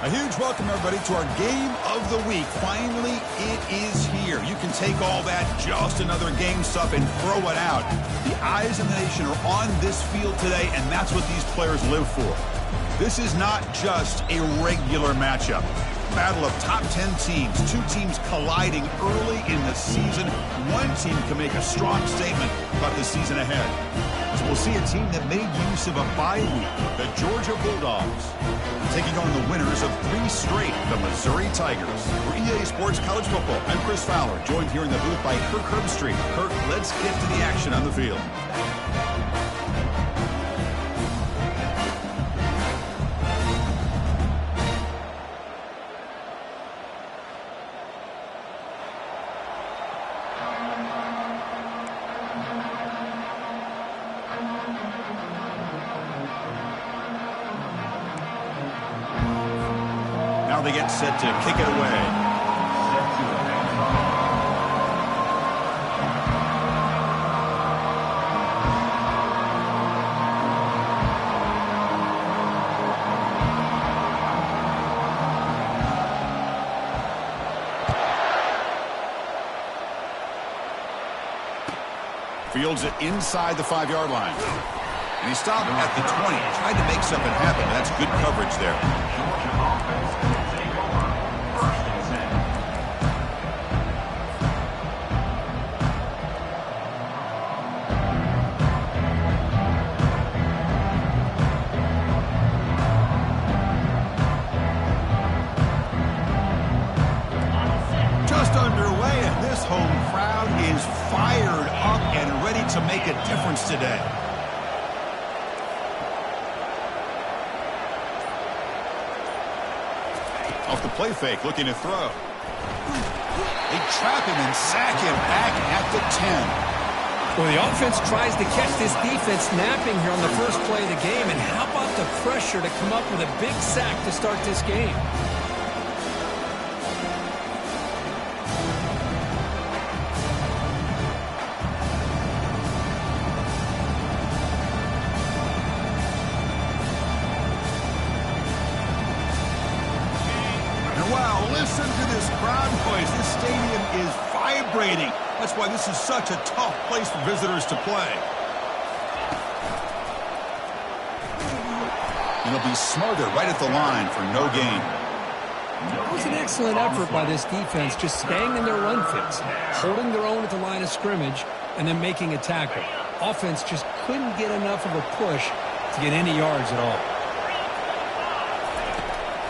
A huge welcome, everybody, to our game of the week. Finally, it is here. You can take all that just another game stuff and throw it out. The eyes of the nation are on this field today, and that's what these players live for. This is not just a regular matchup. Battle of top 10 teams, two teams colliding early in the season. One team can make a strong statement about the season ahead. So we'll see a team that made use of a bye week, the Georgia Bulldogs, taking on the winners of 3 straight, the Missouri Tigers. For EA Sports College Football, I'm Chris Fowler, joined here in the booth by Kirk Herbstreit. Kirk, let's get to the action on the field. Now they get set to kick it away. Fields it inside the 5-yard line. And he stopped at the 20. Tried to make something happen. That's good coverage there. Just underway, and this home crowd is fired up and ready to make a difference today. Off the play fake, looking to throw. They trap him and sack him back at the 10. Well, the offense tries to catch this defense napping here on the first play of the game. And how about the pressure to come up with a big sack to start this game? Wow, listen to this crowd noise. This stadium is vibrating. That's why this is such a tough place for visitors to play. And he'll be smothered right at the line for no gain. It was an excellent effort by this defense, just staying in their run fits, holding their own at the line of scrimmage, and then making a tackle. Offense just couldn't get enough of a push to get any yards at all.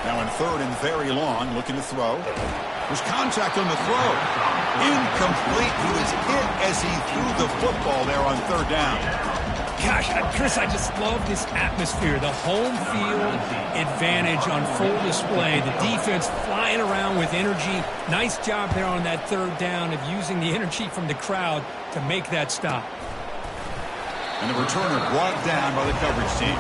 Now in third and very long, looking to throw. There's contact on the throw. Incomplete. He was hit as he threw the football there on third down. Gosh, Chris, I just love this atmosphere. The home field advantage on full display. The defense flying around with energy. Nice job there on that third down of using the energy from the crowd to make that stop. And the returner brought down by the coverage team.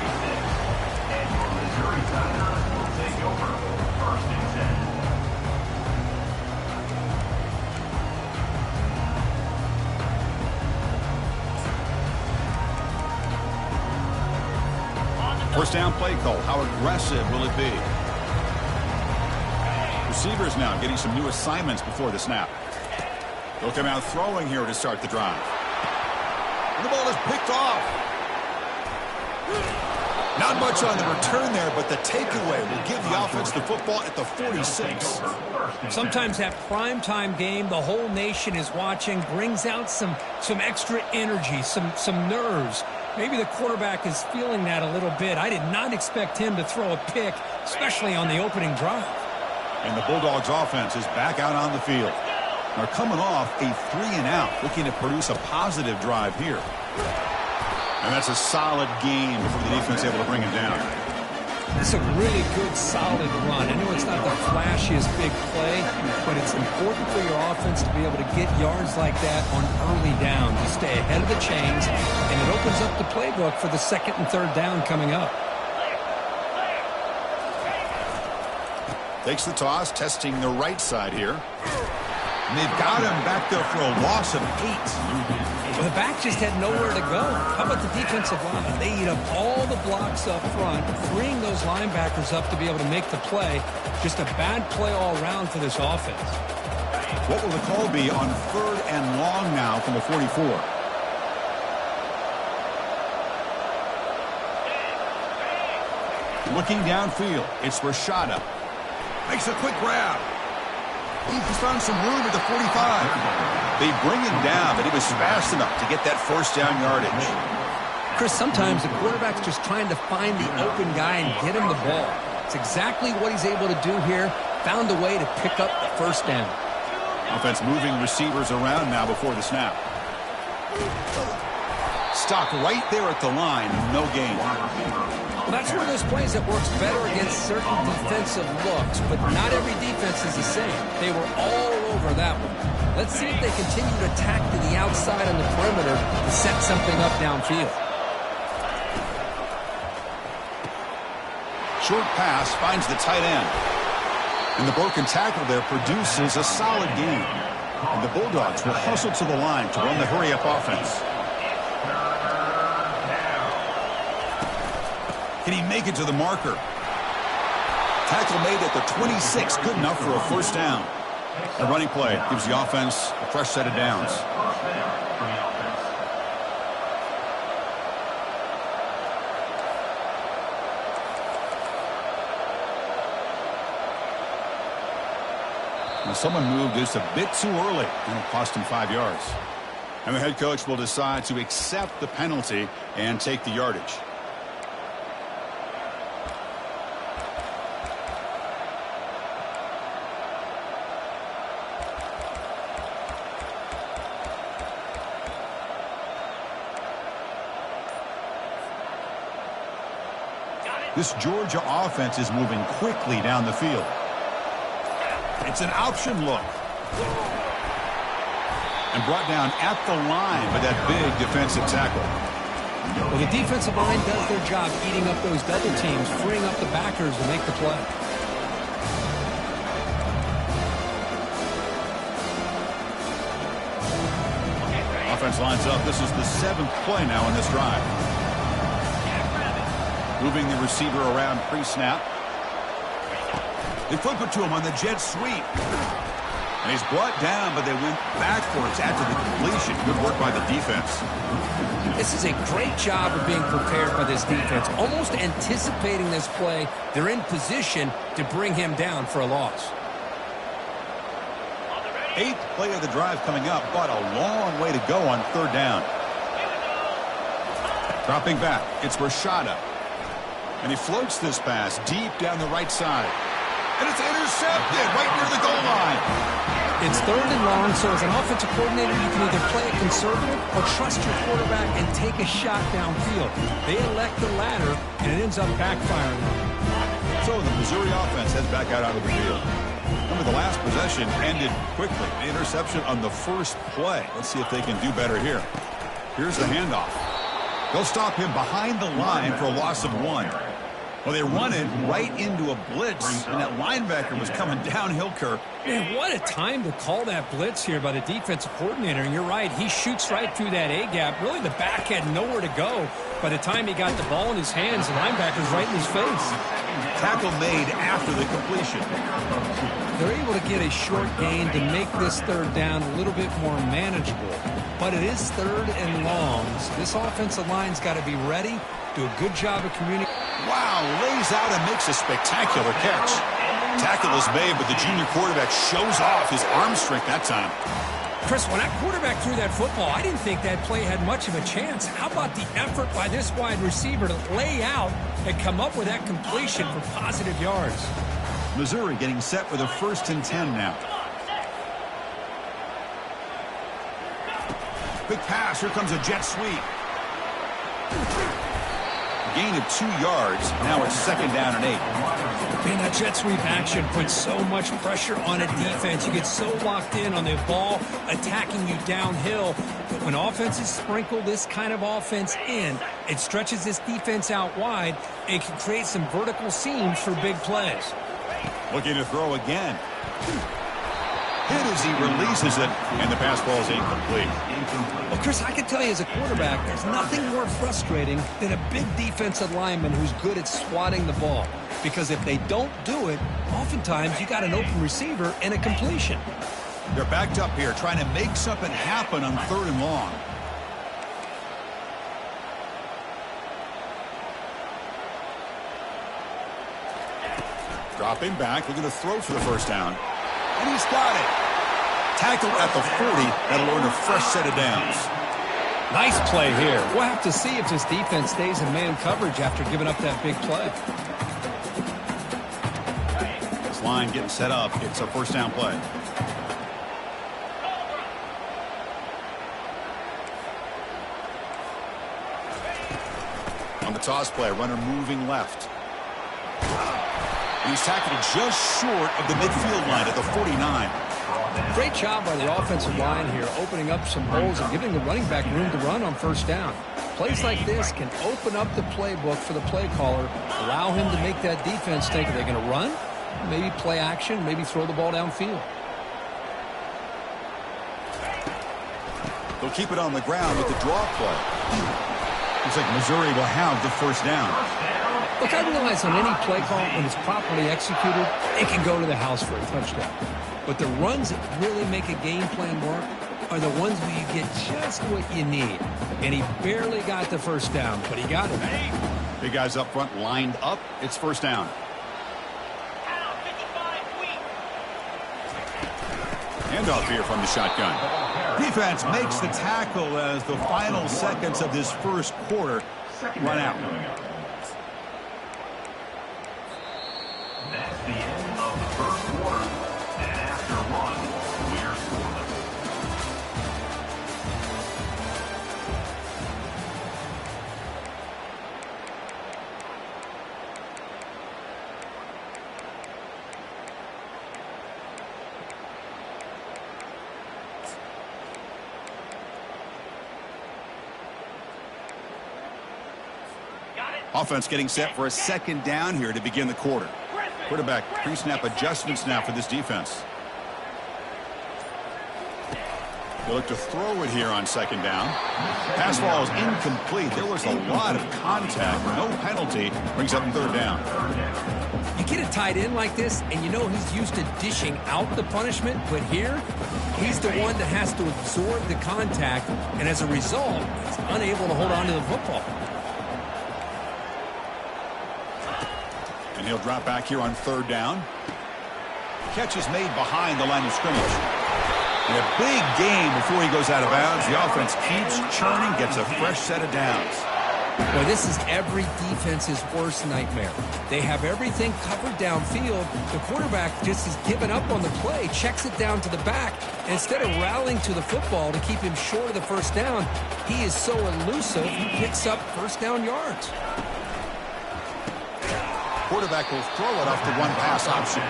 First down play call. How aggressive will it be? Receivers now getting some new assignments before the snap. They'll come out throwing here to start the drive. And the ball is picked off. Not much on the return there, but the takeaway will give the offense the football at the 46. Sometimes that primetime game, the whole nation is watching, brings out some extra energy, some nerves. Maybe the quarterback is feeling that a little bit. I did not expect him to throw a pick, especially on the opening drive. And the Bulldogs offense is back out on the field. They're coming off a 3-and-out, looking to produce a positive drive here. And that's a solid game before the defense is able to bring it down. It's a really good, solid run. I know it's not the flashiest big play, but it's important for your offense to be able to get yards like that on early down to stay ahead of the chains, and it opens up the playbook for the second and third down coming up. Takes the toss, testing the right side here. And they've got him back there for a loss of 8. The back just had nowhere to go. How about the defensive line? They eat up all the blocks up front, freeing those linebackers up to be able to make the play. Just a bad play all around for this offense. What will the call be on 3rd and long now from the 44? Looking downfield, it's Rashada. Makes a quick grab. He found some room at the 45. They bring him down, but he was fast enough to get that first down yardage. Chris, sometimes the quarterback's just trying to find the open guy and get him the ball. It's exactly what he's able to do here. Found a way to pick up the first down. Offense moving receivers around now before the snap. Stopped right there at the line. No gain. Well, that's one of those plays that works better against certain defensive looks, but not every defense is the same. They were all over that one. Let's see if they continue to attack to the outside on the perimeter to set something up downfield. Short pass finds the tight end. And the broken tackle there produces a solid gain. And the Bulldogs will hustle to the line to run the hurry-up offense. Can he make it to the marker? Tackle made at the 26, good enough for a first down. A running play gives the offense a fresh set of downs. Now someone moved just a bit too early, and it cost him 5 yards. And the head coach will decide to accept the penalty and take the yardage. This Georgia offense is moving quickly down the field. It's an option look. And brought down at the line by that big defensive tackle. Well, the defensive line does their job eating up those double teams, freeing up the backers to make the play. Offense lines up. This is the 7th play now in this drive. Moving the receiver around pre-snap. They flip it to him on the jet sweep. And he's brought down, but they went backwards after the completion. Good work by the defense. This is a great job of being prepared by this defense. Almost anticipating this play, they're in position to bring him down for a loss. 8th play of the drive coming up, but a long way to go on 3rd down. Dropping back, it's Rashada. And he floats this pass deep down the right side. And it's intercepted right near the goal line. It's 3rd and long, so as an offensive coordinator, you can either play it conservative or trust your quarterback and take a shot downfield. They elect the latter, and it ends up backfiring. So the Missouri offense heads back out onto the field. Remember, the last possession ended quickly. The interception on the first play. Let's see if they can do better here. Here's the handoff. They'll stop him behind the line for a loss of 1. Well, they run it right into a blitz, and that linebacker was coming downhill, Kirk. Man, what a time to call that blitz here by the defensive coordinator. And you're right, he shoots right through that A-gap. Really, the back had nowhere to go. By the time he got the ball in his hands, the linebacker's right in his face. Tackle made after the completion. They're able to get a short gain to make this 3rd down a little bit more manageable. But it is 3rd and long, so this offensive line's got to be ready, do a good job of communicating. Wow, lays out and makes a spectacular catch. Tackle is made, but the junior quarterback shows off his arm strength that time. Chris, when that quarterback threw that football, I didn't think that play had much of a chance. How about the effort by this wide receiver to lay out and come up with that completion for positive yards? Missouri getting set for the 1st and 10 now. Quick pass. Here comes a jet sweep. Gain of 2 yards. Now it's 2nd down and 8. Man, that jet sweep action puts so much pressure on a defense. You get so locked in on the ball attacking you downhill. But when offenses sprinkle this kind of offense in, it stretches this defense out wide and can create some vertical seams for big plays. Looking to throw again. hit as he releases it, and the pass ball is incomplete. Well, Chris, I can tell you as a quarterback, there's nothing more frustrating than a big defensive lineman who's good at swatting the ball. Because if they don't do it, oftentimes you got an open receiver and a completion. They're backed up here, trying to make something happen on 3rd and long. Dropping back, looking to throw for the first down. And he's got it. Tackled at the 40. That'll earn a fresh set of downs. Nice play here. We'll have to see if this defense stays in man coverage after giving up that big play. This line getting set up. It's a first down play. On the toss play, runner moving left. He's tackled just short of the midfield line at the 49. Great job by the offensive line here, opening up some holes and giving the running back room to run on first down. Plays like this can open up the playbook for the play caller, allow him to make that defense think, are they going to run? Maybe play action, maybe throw the ball downfield. They'll keep it on the ground with the draw play. Looks like Missouri will have the first down. Look, I realize on any play call, when it's properly executed, it can go to the house for a touchdown. But the runs that really make a game plan work are the ones where you get just what you need. And he barely got the first down, but he got it. Big guys up front lined up. It's first down. Handoff here from the shotgun. Defense makes the tackle as the final seconds of this first quarter run out. That's the end of the first quarter. And after one, we're scoreless. Offense getting set for a second down here to begin the quarter. Quarterback pre-snap adjustments now for this defense. They look to throw it here on second down. Pass ball is incomplete. There was a lot of contact. No penalty. Brings up third down. You get a tight end like this, and you know he's used to dishing out the punishment, but here, he's the one that has to absorb the contact, and as a result, he's unable to hold on to the football. And he'll drop back here on third down. Catch is made behind the line of scrimmage. And a big game before he goes out of bounds. The offense keeps churning, gets a fresh set of downs. Well, this is every defense's worst nightmare. They have everything covered downfield. The quarterback just has given up on the play, checks it down to the back. And instead of rallying to the football to keep him short of the first down, he is so elusive, he picks up first down yards. Quarterback will throw it off the one pass option.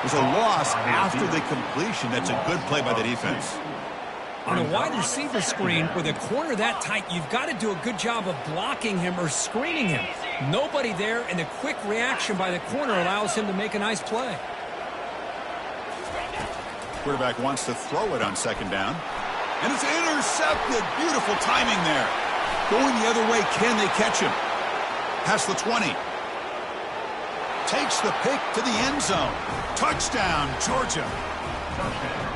There's a loss after the completion. That's a good play by the defense. On a wide receiver screen with a corner that tight, you've got to do a good job of blocking him or screening him. Nobody there, and a quick reaction by the corner allows him to make a nice play. Quarterback wants to throw it on second down. And it's intercepted. Beautiful timing there. Going the other way, can they catch him? Past the 20. Takes the pick to the end zone. Touchdown, Georgia.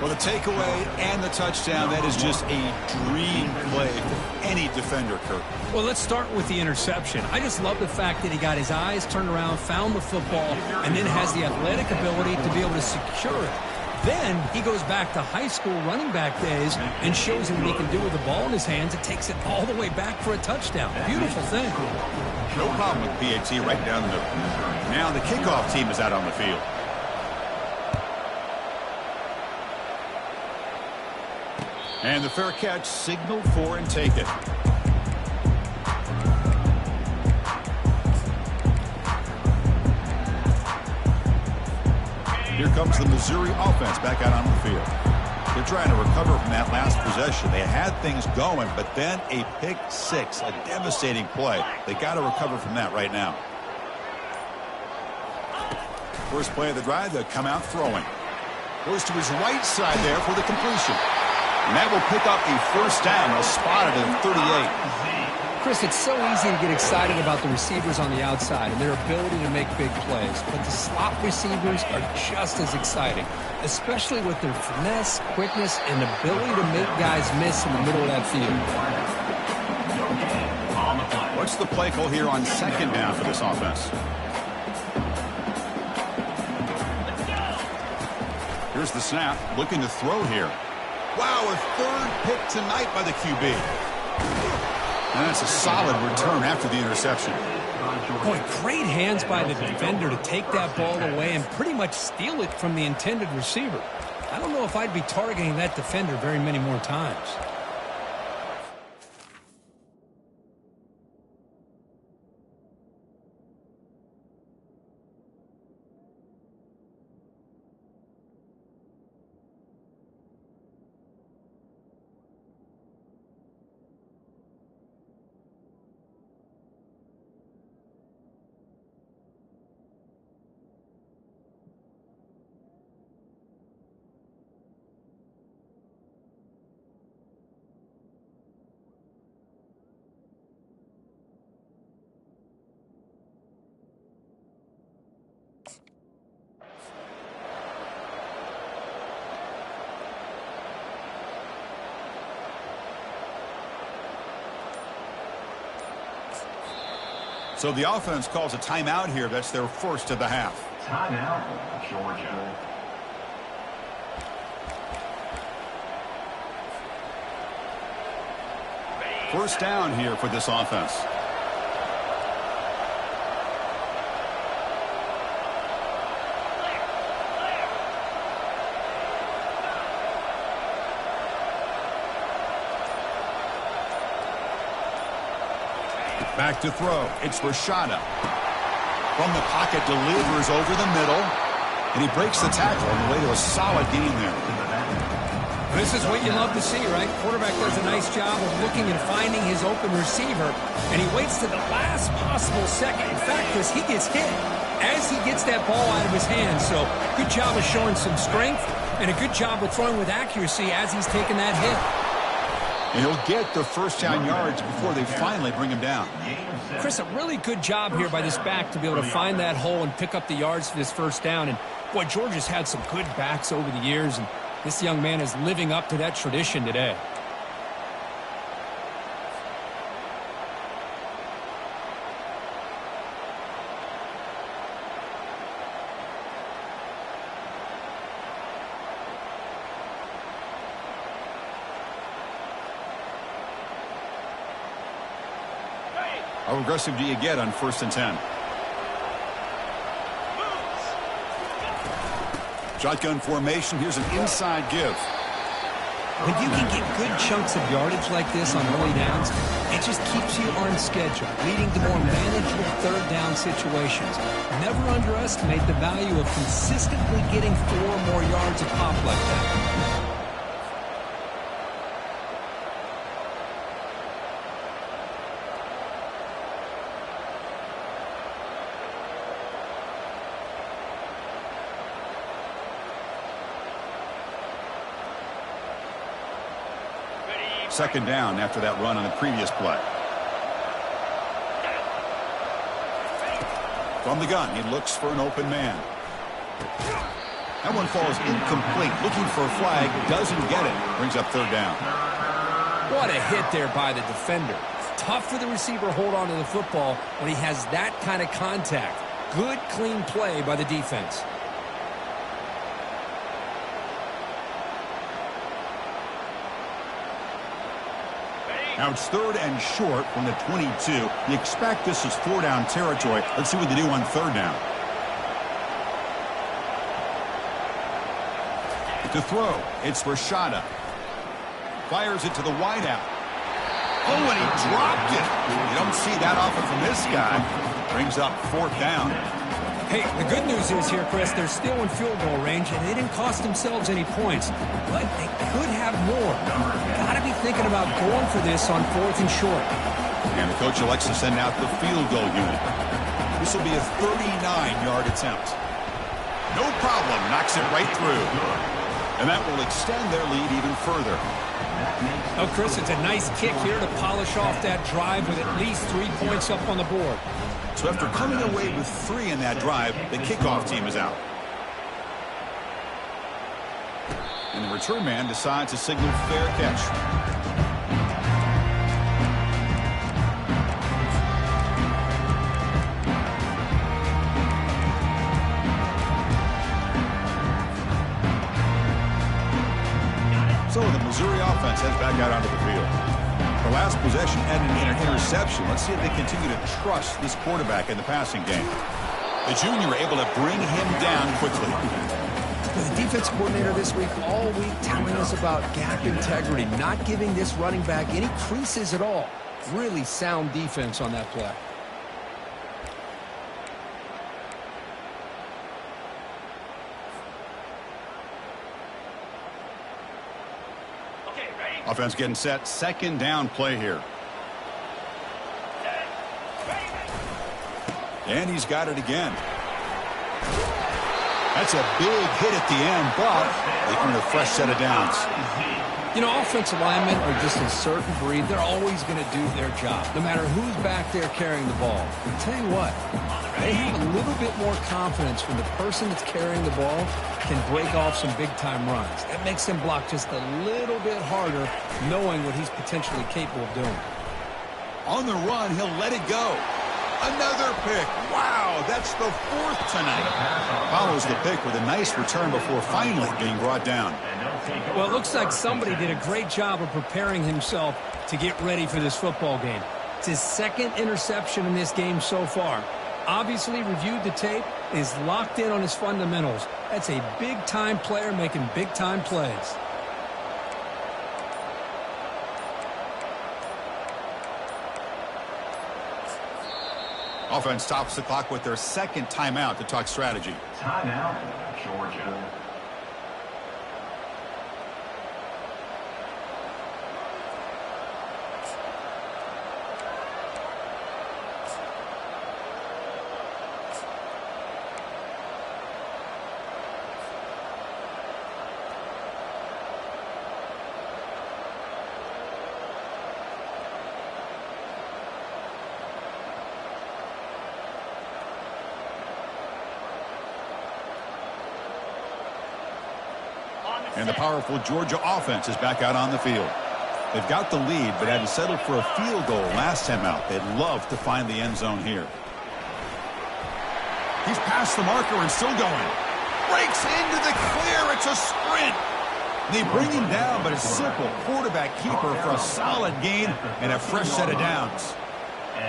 Well, the takeaway and the touchdown, that is just a dream play for any defender, Kirk. Well, let's start with the interception. I just love the fact that he got his eyes turned around, found the football, and then has the athletic ability to be able to secure it. Then he goes back to high school running back days and shows him what he can do with the ball in his hands and takes it all the way back for a touchdown. Beautiful thing. No problem with PAT right down the middle. Now the kickoff team is out on the field. And the fair catch signaled for and take it. Here comes the Missouri offense back out on the field. They're trying to recover from that last possession. They had things going, but then a pick six, a devastating play. They got to recover from that right now. First play of the drive, they'll come out throwing. Goes to his right side there for the completion. And that will pick up a first down. They'll spot it at 38. Chris, it's so easy to get excited about the receivers on the outside and their ability to make big plays. But the slot receivers are just as exciting, especially with their finesse, quickness, and ability to make guys miss in the middle of that field. What's the play call here on second down for this offense? Here's the snap, looking to throw here. Wow, a third pick tonight by the QB. And that's a solid return after the interception. Boy, great hands by the defender to take that ball away and pretty much steal it from the intended receiver. I don't know if I'd be targeting that defender very many more times. So the offense calls a timeout here. That's their first of the half. Timeout, Georgia. First down here for this offense. Back to throw. It's Rashada. From the pocket, delivers over the middle. And he breaks the tackle on the way to a solid gain there. This is what you love to see, right? Quarterback does a nice job of looking and finding his open receiver. And he waits to the last possible second. In fact, Chris, he gets hit as he gets that ball out of his hands. So good job of showing some strength and a good job of throwing with accuracy as he's taking that hit. And he'll get the first down yards before they finally bring him down. Chris, a really good job here by this back to be able to find that hole and pick up the yards for this first down. And, boy, Georgia's had some good backs over the years, and this young man is living up to that tradition today. How aggressive do you get on 1st and 10? Shotgun formation. Here's an inside give. When you can get good chunks of yardage like this on early downs, it just keeps you on schedule, leading to more manageable third down situations. Never underestimate the value of consistently getting 4 or more yards of pop like that. Second down after that run on the previous play. From the gun, he looks for an open man. That one falls incomplete. Looking for a flag, doesn't get it. Brings up third down. What a hit there by the defender. Tough for the receiver to hold on to the football when he has that kind of contact. Good, clean play by the defense. Now it's 3rd and short from the 22. You expect this is 4-down territory. Let's see what they do on 3rd down. To throw, it's Rashada. Fires it to the wideout. Oh, and he dropped it. You don't see that often from this guy. Brings up 4th down. Hey, the good news is here, Chris, they're still in field goal range, and they didn't cost themselves any points. But they could have more. Got to be thinking about going for this on 4th and short. And the coach elects to send out the field goal unit. This will be a 39-yard attempt. No problem. Knocks it right through. And that will extend their lead even further. Oh, Chris, it's a nice kick here to polish off that drive with at least 3 points up on the board. So after coming away with 3 in that drive, the kickoff team is out. And the return man decides to signal fair catch. So the Missouri offense heads back out onto the field. The last possession ended in an interception. Let's see if they continue to trust this quarterback in the passing game. The junior able to bring him down quickly. The defense coordinator this week, all week, telling us about gap integrity, not giving this running back any creases at all. Really sound defense on that play. Offense getting set. Second down play here. And he's got it again. That's a big hit at the end, but they earn a fresh set of downs. You know, offensive linemen are just a certain breed. They're always going to do their job, no matter who's back there carrying the ball. But tell you what, they have a little bit more confidence when the person that's carrying the ball can break off some big-time runs. That makes them block just a little bit harder, knowing what he's potentially capable of doing. On the run, he'll let it go. Another pick. Wow, that's the 4th tonight. Follows the pick with a nice return before finally being brought down. Well, it looks like somebody did a great job of preparing himself to get ready for this football game. It's his 2nd interception in this game so far. Obviously reviewed the tape, is locked in on his fundamentals. That's a big-time player making big-time plays. Offense stops the clock with their 2nd timeout to talk strategy. Timeout, Georgia. And the powerful Georgia offense is back out on the field. They've got the lead, but had to settle for a field goal last time out. They'd love to find the end zone here. He's past the marker and still going. Breaks into the clear. It's a sprint. They bring him down, but a simple quarterback keeper for a solid gain and a fresh set of downs.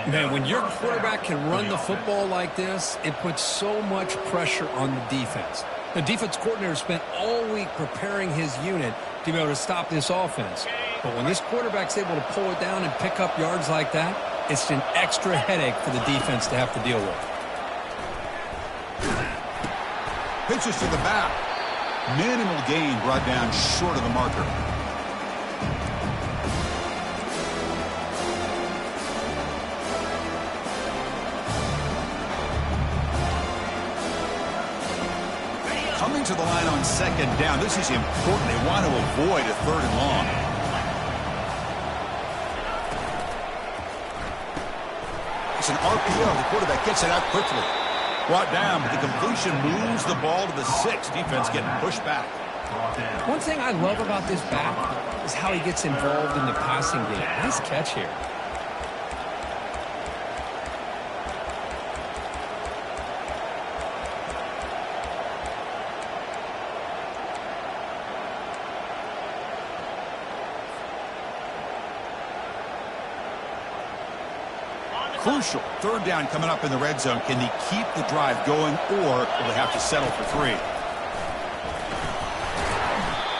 Man, when your quarterback can run the football like this, it puts so much pressure on the defense. The defense coordinator spent all week preparing his unit to be able to stop this offense. But when this quarterback's able to pull it down and pick up yards like that, it's an extra headache for the defense to have to deal with. Pitches to the back. Minimal gain brought down short of the marker. Coming to the line on 2nd down. This is important. They want to avoid a 3rd and long. It's an RPO. The quarterback gets it out quickly. Brought down, but the completion moves the ball to the 6. Defense getting pushed back. One thing I love about this back is how he gets involved in the passing game. Nice catch here. Crucial. 3rd down coming up in the red zone. Can they keep the drive going, or will they have to settle for 3?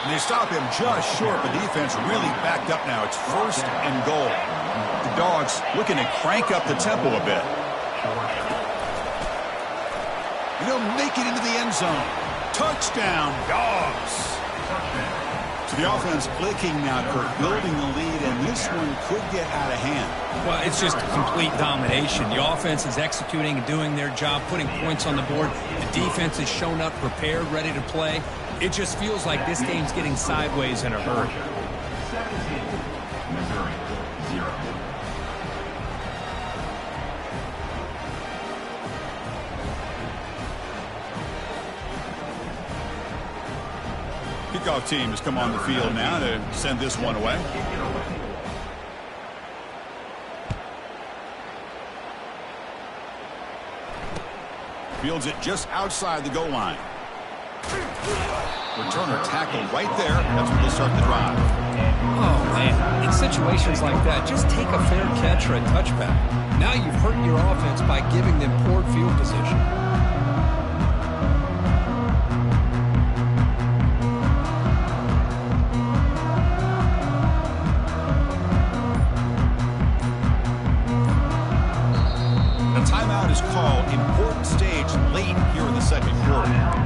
And they stop him just short. The defense really backed up now. It's 1st and goal. The Dogs looking to crank up the tempo a bit. And they'll make it into the end zone. Touchdown, Dogs. So the offense clicking now, Kirk, building the lead, and this one could get out of hand. Well, it's just complete domination. The offense is executing and doing their job, putting points on the board. The defense has shown up, prepared, ready to play. It just feels like this game's getting sideways in a hurry. 17, Missouri, 0. Kickoff team has come on the field now to send this one away. Fields it just outside the goal line. Returner tackle right there. That's where they'll start the drive. Oh, man. In situations like that, just take a fair catch or a touchback. Now you've hurt your offense by giving them poor field position. Timeout is called. Important stage late here in the second quarter.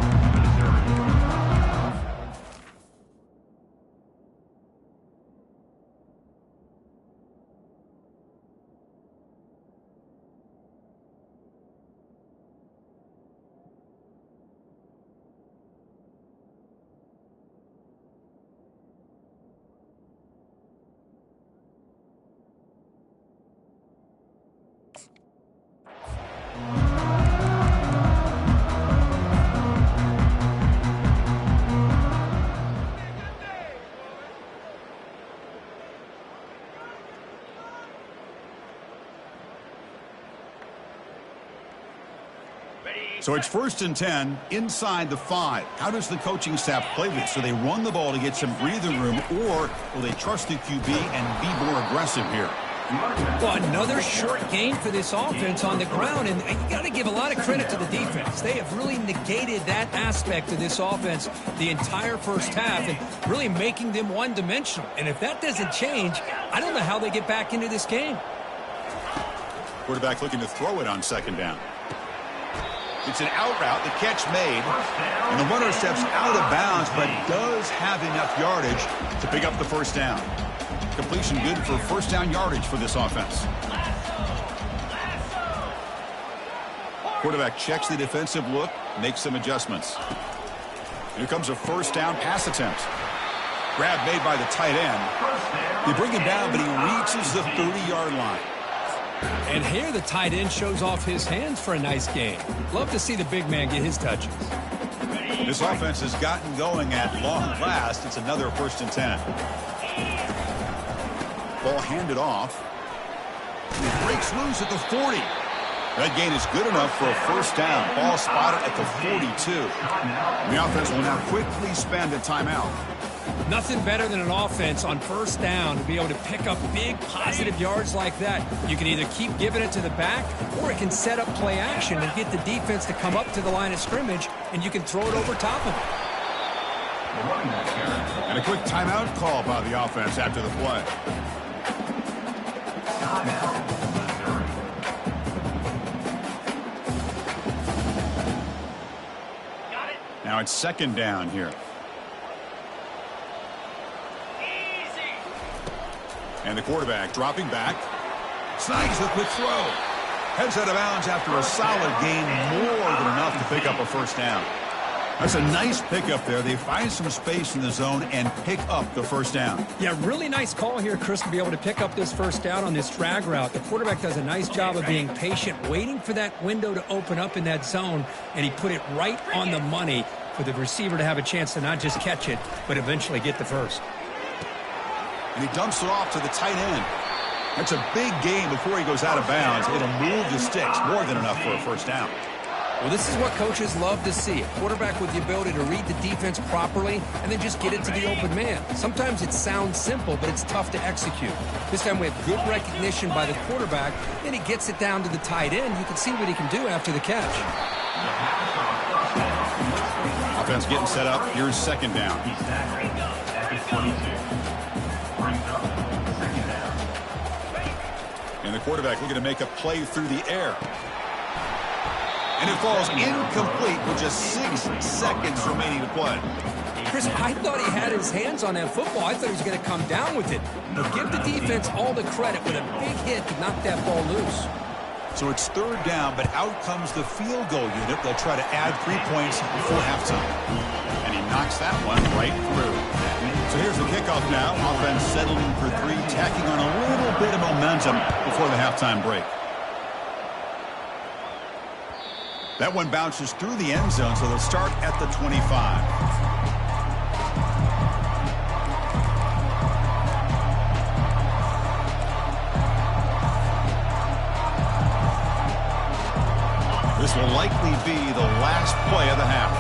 So it's 1st and 10 inside the 5. How does the coaching staff play this? Do they run the ball to get some breathing room, or will they trust the QB and be more aggressive here? Well, another short game for this offense on the ground, and you got to give a lot of credit to the defense. They have really negated that aspect of this offense the entire first half and really making them one-dimensional. And if that doesn't change, I don't know how they get back into this game. Quarterback looking to throw it on 2nd down. It's an out route, the catch made, and the runner steps out of bounds, but does have enough yardage to pick up the 1st down. Completion good for 1st down yardage for this offense. Quarterback checks the defensive look, makes some adjustments. Here comes a 1st down pass attempt. Grab made by the tight end. They bring him down, but he reaches the 30-yard line. And here the tight end shows off his hands for a nice game. Love to see the big man get his touches. This offense has gotten going at long last. It's another 1st and 10. Ball handed off. He breaks loose at the 40. That gain is good enough for a 1st down. Ball spotted at the 42. The offense will now quickly spend a timeout. Nothing better than an offense on 1st down to be able to pick up big positive yards like that. You can either keep giving it to the back, or it can set up play action and get the defense to come up to the line of scrimmage, and you can throw it over top of it. And a quick timeout call by the offense after the play. Now it's 2nd down here. And the quarterback dropping back. Snags the quick throw. Heads out of bounds after a solid gain, more than enough to pick up a 1st down. That's a nice pickup there. They find some space in the zone and pick up the 1st down. Yeah, really nice call here, Chris, to be able to pick up this 1st down on this drag route. The quarterback does a nice job of being patient, waiting for that window to open up in that zone, and he put it right on the money for the receiver to have a chance to not just catch it, but eventually get the 1st. And he dumps it off to the tight end. That's a big gain before he goes out of bounds. It'll move the sticks, more than enough for a 1st down. Well, this is what coaches love to see. A quarterback with the ability to read the defense properly and then just get it to the open man. Sometimes it sounds simple, but it's tough to execute. This time we have good recognition by the quarterback, and he gets it down to the tight end. You can see what he can do after the catch. Offense getting set up. Here's 2nd down. And the quarterback looking to make a play through the air. And it falls incomplete with just 6 seconds remaining to play. Chris, I thought he had his hands on that football. I thought he was going to come down with it. But give the defense all the credit with a big hit to knock that ball loose. So it's third down, but out comes the field goal unit. They'll try to add 3 points before halftime. And he knocks that one right through. So here's the kickoff now. Offense settling for 3, tacking on a little bit of momentum before the halftime break. That one bounces through the end zone, so they'll start at the 25. This will likely be the last play of the half.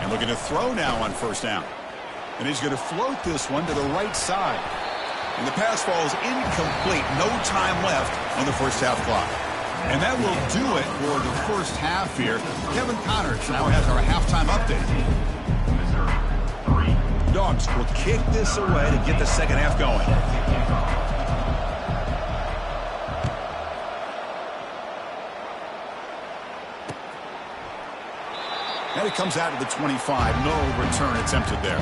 And looking to throw now on first down. And he's going to float this one to the right side. And the pass falls incomplete. No time left on the first half clock. And that will do it for the first half here. Kevin Connors now has our halftime update. Dogs will kick this away to get the second half going. And it comes out of the 25. No return attempted there.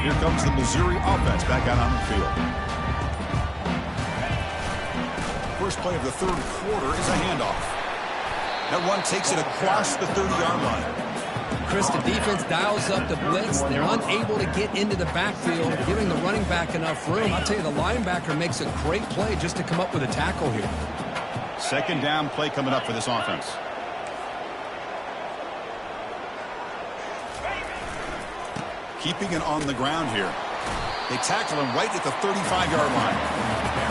Here comes the Missouri offense back out on the field. First play of the third quarter is a handoff. That one takes it across the 30-yard line. Chris, the defense dials up the blitz. They're unable to get into the backfield, giving the running back enough room. I'll tell you, the linebacker makes a great play just to come up with a tackle here. Second down play coming up for this offense. Keeping it on the ground here. They tackle him right at the 35-yard line.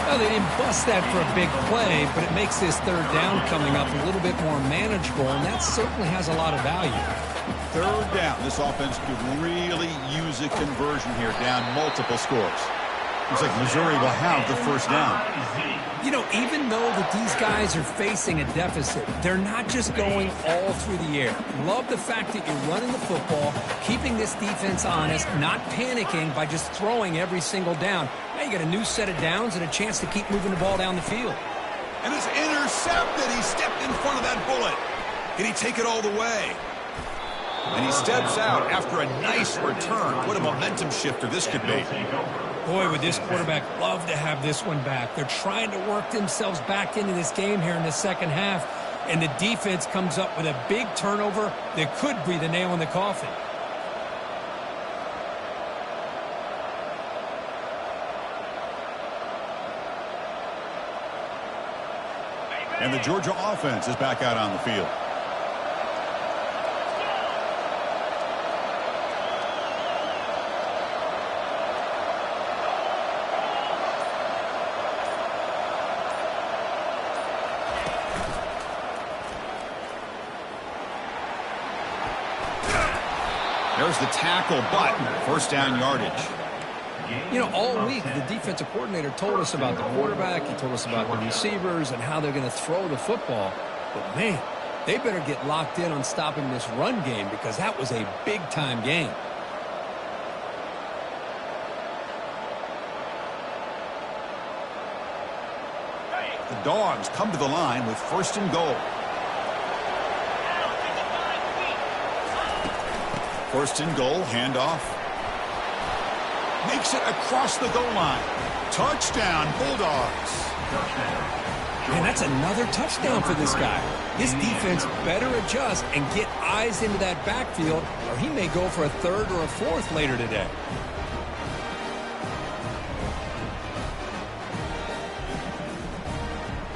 Well, they didn't bust that for a big play, but it makes this third down coming up a little bit more manageable, and that certainly has a lot of value. Third down. This offense could really use a conversion here, down multiple scores. Looks like Missouri will have the first down. You know, even though that these guys are facing a deficit, they're not just going all through the air. Love the fact that you're running the football, keeping this defense honest, not panicking by just throwing every single down. Now you got a new set of downs and a chance to keep moving the ball down the field. And it's intercepted. He stepped in front of that bullet. Can he take it all the way? And he steps out after a nice return. What a momentum shifter this could be. Boy, would this quarterback love to have this one back. They're trying to work themselves back into this game here in the second half, and the defense comes up with a big turnover that could be the nail in the coffin. And the Georgia offense is back out on the field. There's the tackle, but first down yardage. You know, all week, the defensive coordinator told us about the quarterback. He told us about the receivers and how they're going to throw the football. But, man, they better get locked in on stopping this run game because that was a big-time game. The Dogs come to the line with first and goal. First and goal, handoff. Makes it across the goal line. Touchdown, Bulldogs. And that's another touchdown for this guy. This defense better adjust and get eyes into that backfield, or he may go for a third or a fourth later today.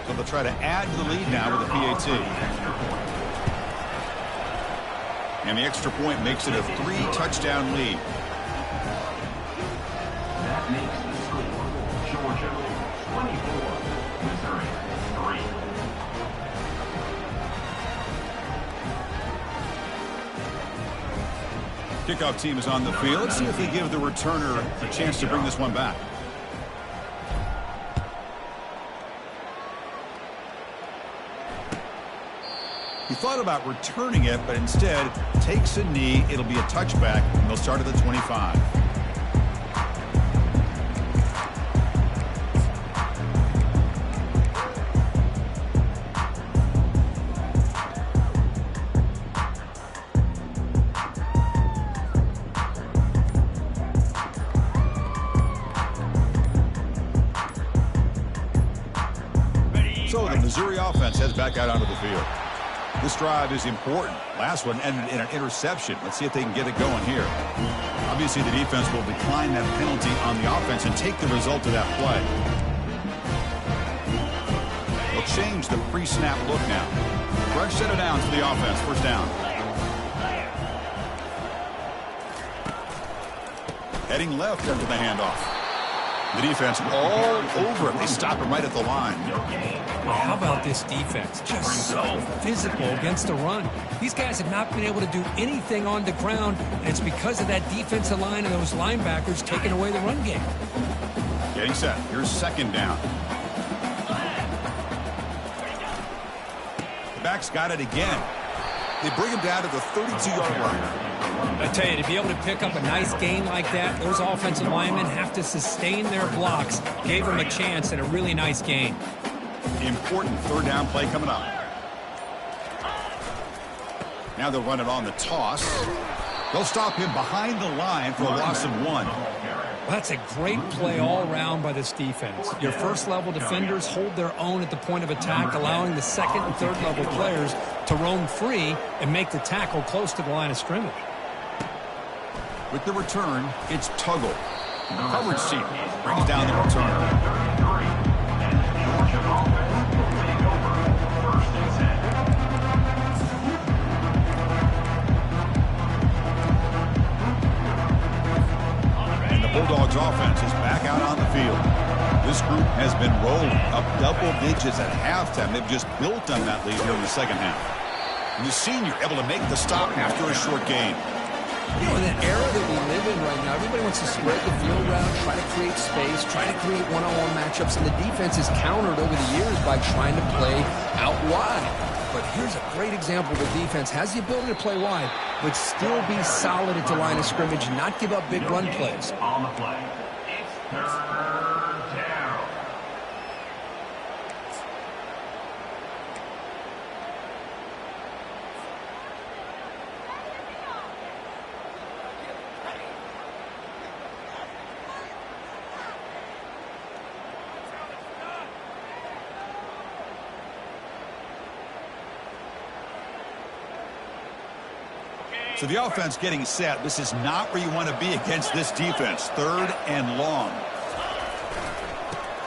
So they'll try to add to the lead now with a PAT. And the extra point makes it a 3-touchdown lead. That makes the score Georgia 24, Missouri 3. Kickoff team is on the field. Let's see if they give the returner a chance to bring this one back. He thought about returning it, but instead takes a knee. It'll be a touchback, and they'll start at the 25. So the Missouri offense heads back out onto the field. This drive is important. Last one ended in an interception. Let's see if they can get it going here. Obviously, the defense will decline that penalty on the offense and take the result of that play. They'll change the pre-snap look now. Fresh set of downs for the offense. First down. Heading left after the handoff. The defense all over it. They stop him right at the line. How about this defense? Just so physical against the run. These guys have not been able to do anything on the ground, and it's because of that defensive line and those linebackers taking away the run game. Getting set. Here's second down. The back's got it again. They bring him down to the 32-yard line. I tell you, to be able to pick up a nice gain like that, those offensive linemen have to sustain their blocks. Gave them a chance at a really nice gain. Important third down play coming up. Now they'll run it on the toss. They'll stop him behind the line for a loss of 1. Well, that's a great play all around by this defense. Your first-level defenders hold their own at the point of attack, allowing the second and third-level players to roam free and make the tackle close to the line of scrimmage. With the return, it's Tuggle. Coverage team brings down the returner. And the Bulldogs offense is back out on the field. This group has been rolling up double digits at halftime. They've just built on that lead here in the second half. And the senior able to make the stop after a short gain. You know, in that era that we live in right now, everybody wants to spread the field around, try to create space, try to create one-on-one matchups, and the defense is countered over the years by trying to play out wide. But here's a great example. The defense has the ability to play wide, but still be solid at the line of scrimmage, not give up big run plays. On the play, it's third down. So the offense getting set. This is not where you want to be against this defense. Third and long.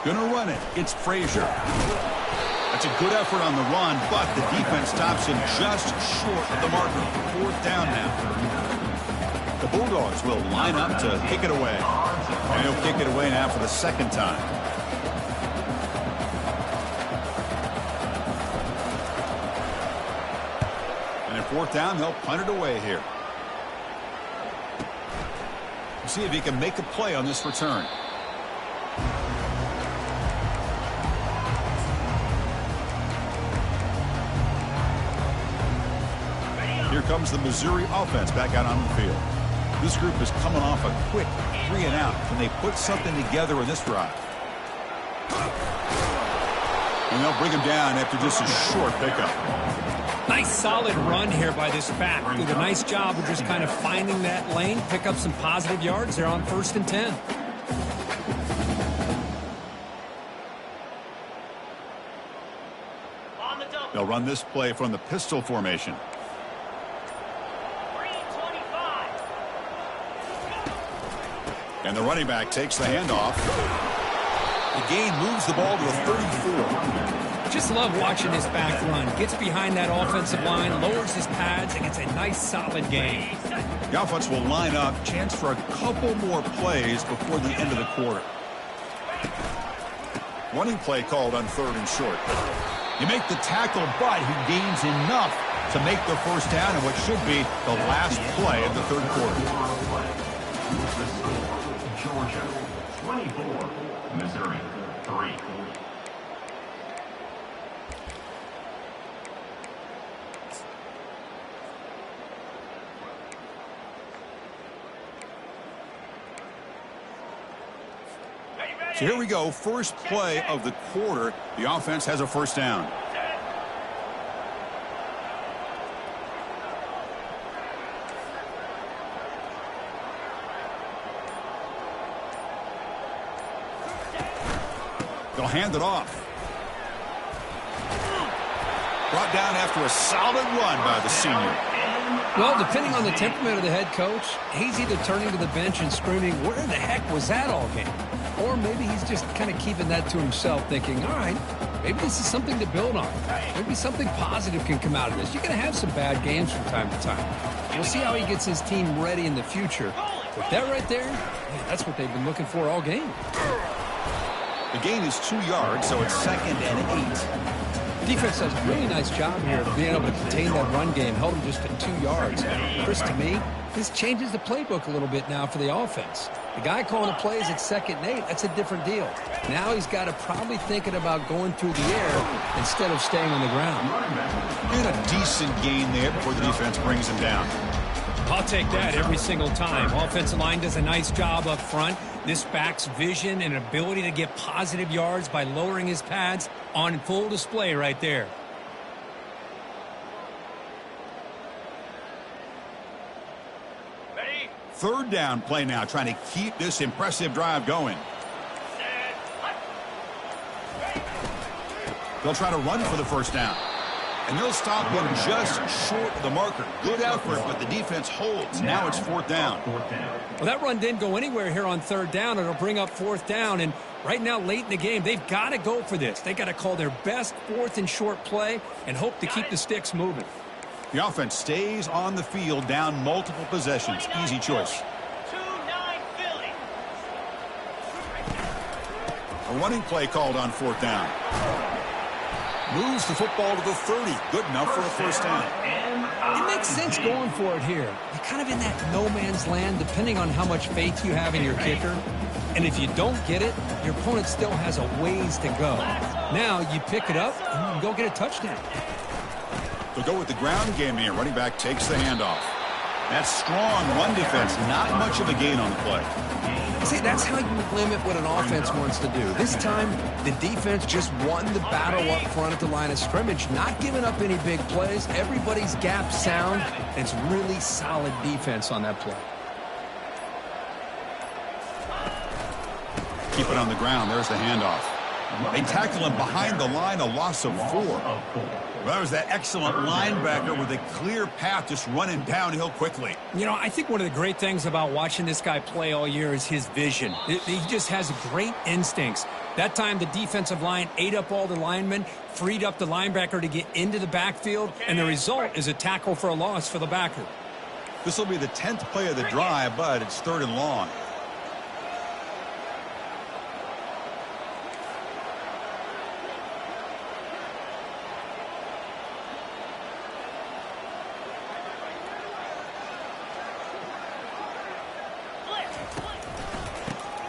Gonna run it. It's Frazier. That's a good effort on the run, but the defense stops him just short of the marker. Fourth down now. The Bulldogs will line up to kick it away. And he'll kick it away now for the second time. Fourth down, they'll punt it away here. We'll see if he can make a play on this return. Here comes the Missouri offense back out on the field. This group is coming off a quick 3-and-out. Can they put something together in this drive? And they'll bring him down after just a short pickup. Nice solid run here by this back. Did a nice job of just kind of finding that lane, pick up some positive yards there on 1st and 10. They'll run this play from the pistol formation. And the running back takes the handoff. The gain moves the ball to the 34. Just love watching this back run. Gets behind that offensive line, lowers his pads, and gets a nice solid gain. The offense will line up. Chance for a couple more plays before the end of the quarter. Running play called on 3rd and short. You make the tackle, but he gains enough to make the first down in what should be the last play of the 3rd quarter. Georgia 24, Missouri 3. So here we go, first play of the quarter. The offense has a first down. They'll hand it off. Brought down after a solid run by the senior. Well, depending on the temperament of the head coach, he's either turning to the bench and screaming, where the heck was that all game? Or maybe he's just kind of keeping that to himself, thinking, all right, maybe this is something to build on. Maybe something positive can come out of this. You're going to have some bad games from time to time. We'll see how he gets his team ready in the future. But that right there, man, that's what they've been looking for all game. The gain is 2 yards, so it's 2nd and 8. Defense does a really nice job here of being able to contain that run game, held him just to 2 yards. Chris, to me, this changes the playbook a little bit now for the offense. The guy calling the plays at 2nd and 8, that's a different deal. Now he's got to probably thinking about going through the air instead of staying on the ground. And a decent gain there before the defense brings him down. I'll take that every single time. Offensive line does a nice job up front. This back's vision and ability to get positive yards by lowering his pads on full display right there. Ready? Third down play now, trying to keep this impressive drive going. They'll try to run for the first down. And they'll stop him just short of the marker. Good effort, but the defense holds. Now it's 4th down. Well, that run didn't go anywhere here on 3rd down. It'll bring up 4th down. And right now, late in the game, they've got to go for this. They've got to call their best 4th and short play and hope to keep the sticks moving. The offense stays on the field, down multiple possessions. Easy choice. 2-9 Philly. A running play called on 4th down. Moves the football to the 30. Good enough for a first down. It makes sense going for it here. You're kind of in that no man's land depending on how much faith you have in your kicker. And if you don't get it, your opponent still has a ways to go. Now you pick it up and you can go get a touchdown. They'll go with the ground game here. Running back takes the handoff. That strong run defense. Not much of a gain on the play. See, that's how you limit what an offense wants to do. This time, the defense just won the battle up front at the line of scrimmage, not giving up any big plays. Everybody's gap sound, and it's really solid defense on that play. Keep it on the ground. There's the handoff. They tackle him behind the line, a loss of 4. Well, that was that excellent linebacker with a clear path just running downhill quickly. You know, I think one of the great things about watching this guy play all year is his vision. He just has great instincts. That time, the defensive line ate up all the linemen, freed up the linebacker to get into the backfield, and the result is a tackle for a loss for the backer. This will be the 10th play of the drive, but it's 3rd and long.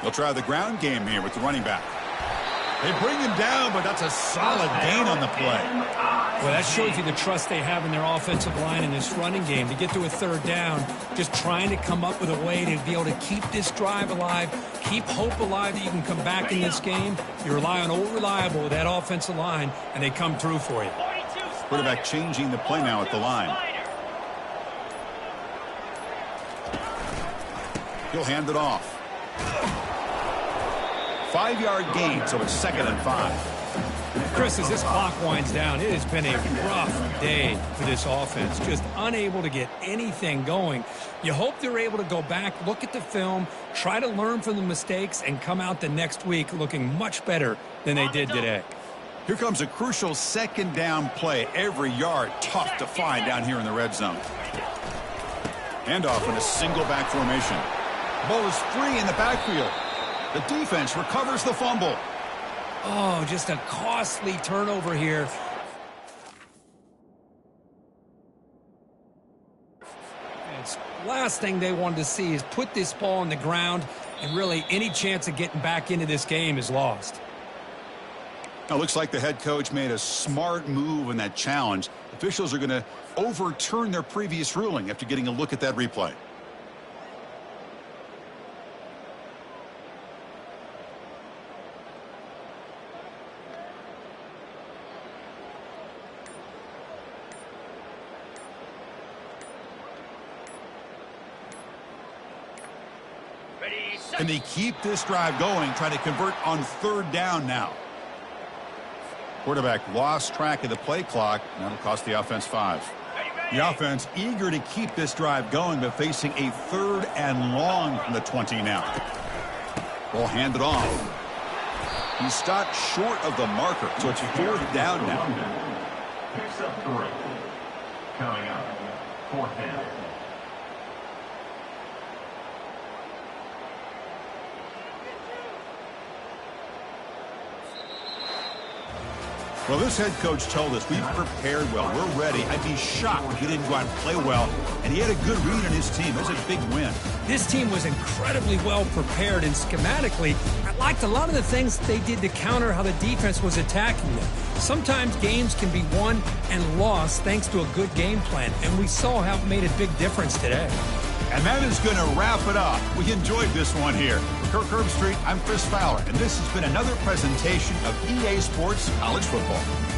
They'll try the ground game here with the running back. They bring him down, but that's a solid gain on the play. Well, that shows you the trust they have in their offensive line in this running game. To get to a 3rd down, just trying to come up with a way to be able to keep this drive alive, keep hope alive that you can come back in this game. You rely on old reliable with that offensive line, and they come through for you. Quarterback changing the play now at the line. He'll hand it off. 5-yard gain, so it's 2nd and 5. Chris, as this clock winds down, it has been a rough day for this offense. Just unable to get anything going. You hope they're able to go back, look at the film, try to learn from the mistakes, and come out the next week looking much better than they did today. Here comes a crucial 2nd down play. Every yard tough to find down here in the red zone. Handoff in a single back formation. Ball is free in the backfield. The defense recovers the fumble. Oh, just a costly turnover here. It's last thing they wanted to see is put this ball on the ground, and really any chance of getting back into this game is lost. Now, looks like the head coach made a smart move in that challenge. Officials are going to overturn their previous ruling after getting a look at that replay. Can they keep this drive going, trying to convert on 3rd down now? Quarterback lost track of the play clock. That'll cost the offense 5. The offense eager to keep this drive going, but facing a 3rd and long from the 20 now. Ball handed off. He stopped short of the marker, so it's 4th down now. Picks up 3. Coming up, 4th down. Well, this head coach told us we've prepared well. We're ready. I'd be shocked if he didn't go out and play well. And he had a good read on his team. It was a big win. This team was incredibly well prepared, and schematically, I liked a lot of the things they did to counter how the defense was attacking them. Sometimes games can be won and lost thanks to a good game plan, and we saw how it made a big difference today. And that is going to wrap it up. We enjoyed this one here. For Kirk Herbstreit, I'm Chris Fowler, and this has been another presentation of EA Sports College Football.